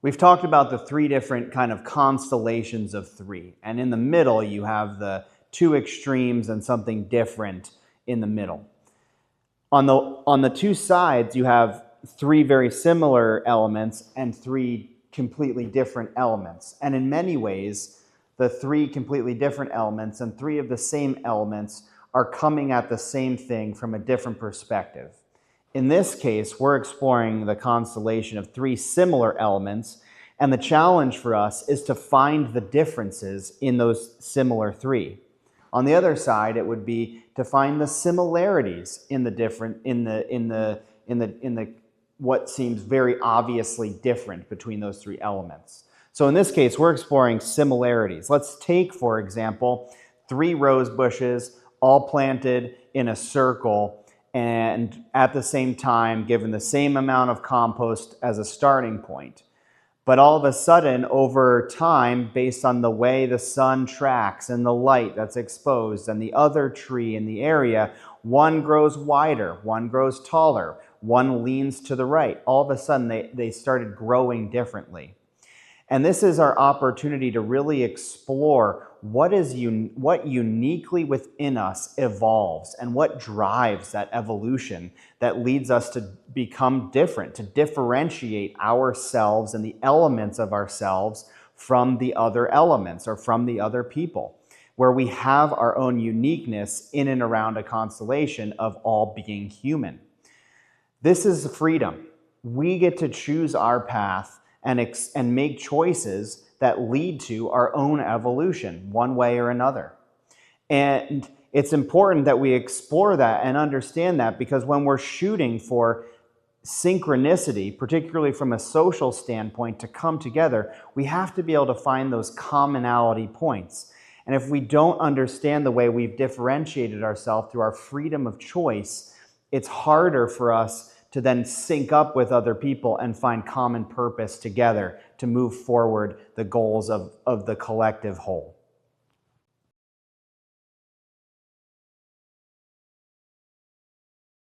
We've talked about the three different kind of constellations of three, and in the middle you have the two extremes and something different in the middle. On the two sides you have three very similar elements and three completely different elements. And in many ways, the three completely different elements and three of the same elements are coming at the same thing from a different perspective. In this case, we're exploring the constellation of three similar elements, and the challenge for us is to find the differences in those similar three. On the other side, it would be to find the similarities in what seems very obviously different between those three elements. So in this case, we're exploring similarities. Let's take, for example, three rose bushes all planted in a circle and at the same time given the same amount of compost as a starting point. But all of a sudden, over time, based on the way the sun tracks and the light that's exposed and the other tree in the area, one grows wider, one grows taller, one leans to the right. All of a sudden, they started growing differently. And this is our opportunity to really explore what uniquely within us evolves and what drives that evolution that leads us to become different, to differentiate ourselves and the elements of ourselves from the other elements or from the other people, where we have our own uniqueness in and around a constellation of all being human. This is freedom. We get to choose our path and make choices that lead to our own evolution, one way or another. And it's important that we explore that and understand that, because when we're shooting for synchronicity, particularly from a social standpoint, to come together, we have to be able to find those commonality points. And if we don't understand the way we've differentiated ourselves through our freedom of choice, it's harder for us to then sync up with other people and find common purpose together to move forward the goals of the collective whole.